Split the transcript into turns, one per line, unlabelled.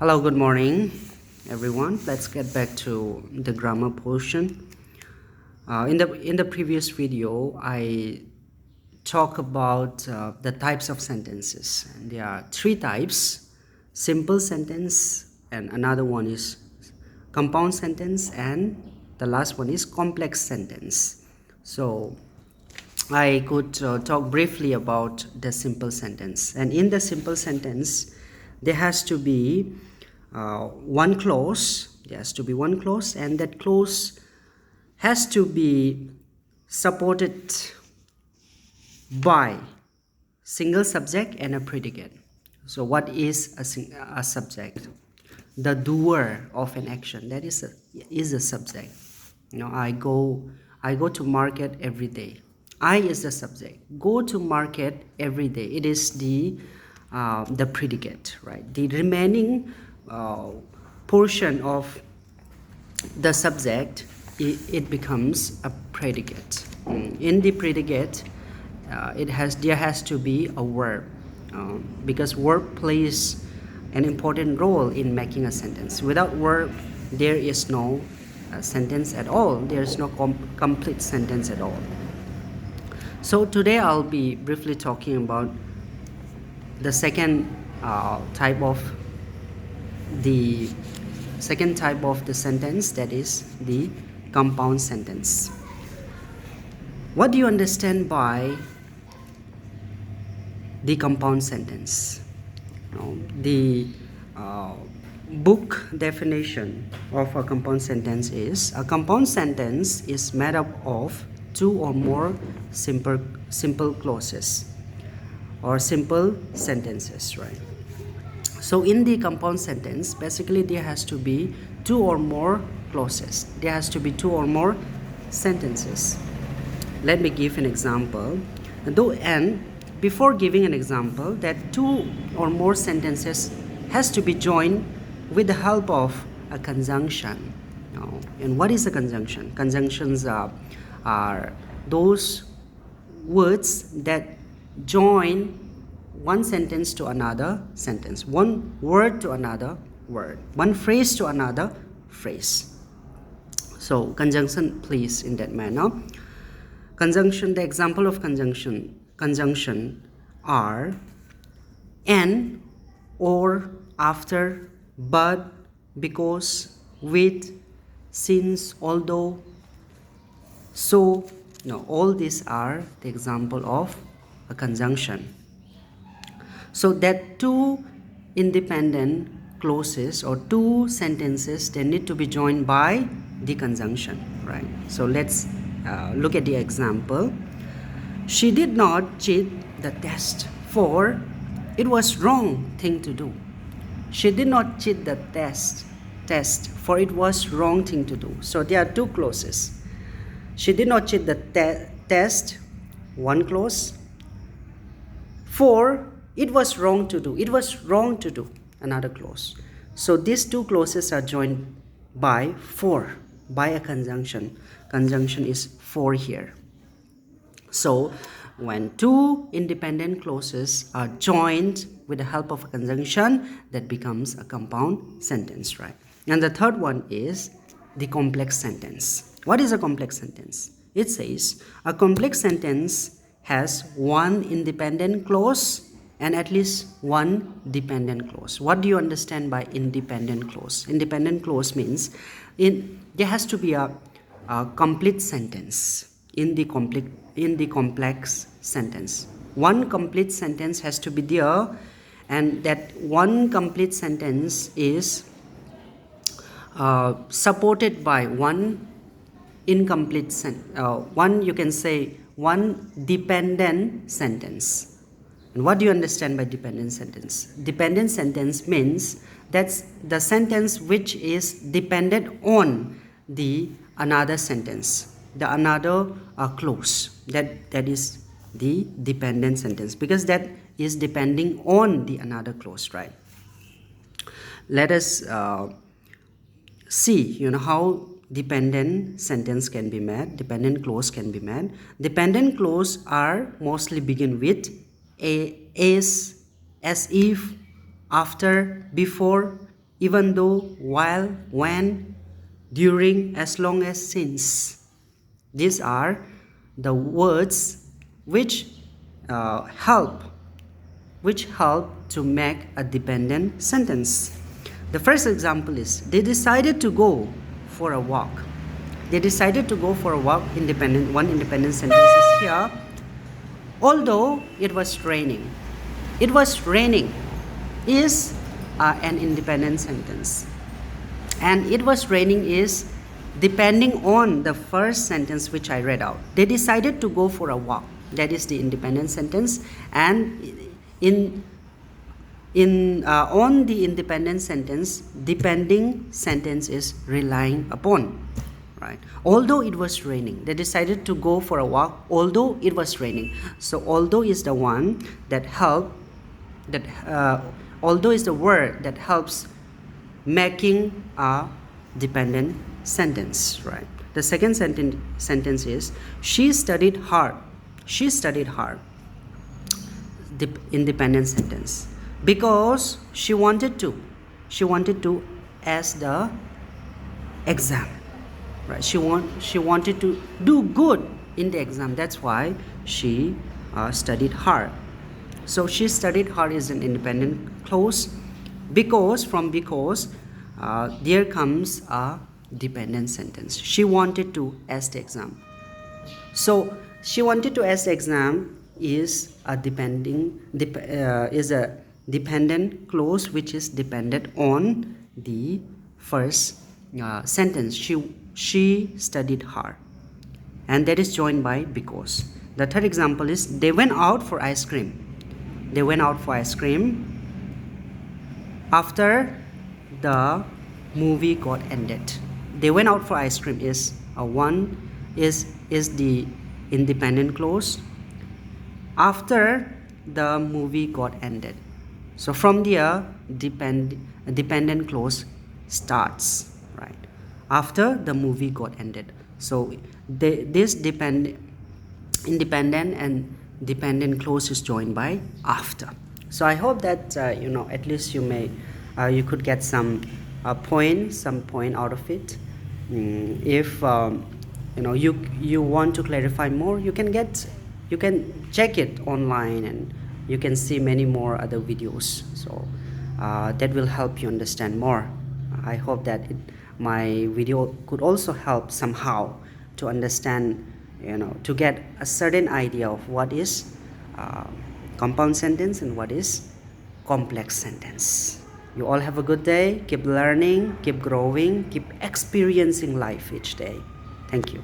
Hello, good morning, everyone. Let's get back to the grammar portion. In the previous video, I talk about the types of sentences. And there are three types: simple sentence, and another one is compound sentence, and the last one is complex sentence. So I could talk briefly about the simple sentence. And in the simple sentence, there has to be one clause. There has to be one clause, and that clause has to be supported by single subject and a predicate. So what is a subject? The doer of an action, that is a subject. I go to market every day. I is the subject. Go to market every day, it is the predicate, right? The remaining portion of the subject, it becomes a predicate. In the predicate, there has to be a verb, because verb plays an important role in making a sentence. Without verb, there is no sentence at all. There is no complete sentence at all. So today I'll be briefly talking about the second type of the sentence, that is the compound sentence. What do you understand by the compound sentence? The book definition of a compound sentence is: a compound sentence is made up of two or more simple clauses or simple sentences, right? So in the compound sentence, basically there has to be two or more clauses. There has to be two or more sentences. Let me give an example. And before giving an example, that two or more sentences has to be joined with the help of a conjunction. And what is a conjunction? Conjunctions are those words that join one sentence to another sentence, one word to another word, one phrase to another phrase. So conjunction plays in that manner. Conjunction, the example of conjunction are and, or, after, but, because, with, since, although, so. All these are the example of a conjunction. So that two independent clauses or two sentences, they need to be joined by the conjunction, right? So let's look at the example. She did not cheat the test, for it was wrong thing to do. She did not cheat the test, for it was wrong thing to do. So there are two clauses. She did not cheat the test, one clause. For it was wrong to do. It was wrong to do, another clause. So these two clauses are joined by for, by a conjunction. Conjunction is for here. So when two independent clauses are joined with the help of a conjunction, that becomes a compound sentence, right? And the third one is the complex sentence. What is a complex sentence? It says a complex sentence has one independent clause and at least one dependent clause. What do you understand by independent clause? Independent clause means there has to be a complete sentence in the complex sentence. One complete sentence has to be there, and that one complete sentence is supported by one incomplete one dependent sentence. And what do you understand by dependent sentence? Dependent sentence means that's the sentence which is dependent on the another sentence, the another clause. That is the dependent sentence, because that is depending on the another clause, right? Let us see how dependent sentence can be made, dependent clause can be made. Dependent clause are mostly begin with as if, after, before, even though, while, when, during, as long as, since. These are the words which help to make a dependent sentence. The first example is, they decided to go for a walk. They decided to go for a walk. One independent sentence is here. Although it was raining. It was raining is an independent sentence. And it was raining is depending on the first sentence which I read out. They decided to go for a walk. That is the independent sentence. And on the independent sentence, depending sentence is relying upon. Right. Although it was raining, they decided to go for a walk. Although it was raining, so although is the one that although is the word that helps making a dependent sentence. Right. The second sentence is, she studied hard. She studied hard. Independent sentence, because she wanted to as the exam. Right. She wanted to do good in the exam. That's why she studied hard. So she studied hard is an independent clause. Because there comes a dependent sentence. She wanted to as the exam. So she wanted to as the exam is a dependent clause which is dependent on the first sentence. She studied hard, and that is joined by because. The third example is, they went out for ice cream. They went out for ice cream after the movie got ended. They went out for ice cream is the independent clause after the movie got ended. So from there, dependent clause starts. Right. After the movie got ended. So this independent and dependent clause is joined by after. So I hope that at least you could get some point out of it. If you want to clarify more, you can check it online, and you can see many more other videos. So that will help you understand more. I hope that my video could also help somehow to understand, to get a certain idea of what is compound sentence and what is complex sentence. You all have a good day. Keep learning, keep growing, keep experiencing life each day. Thank you.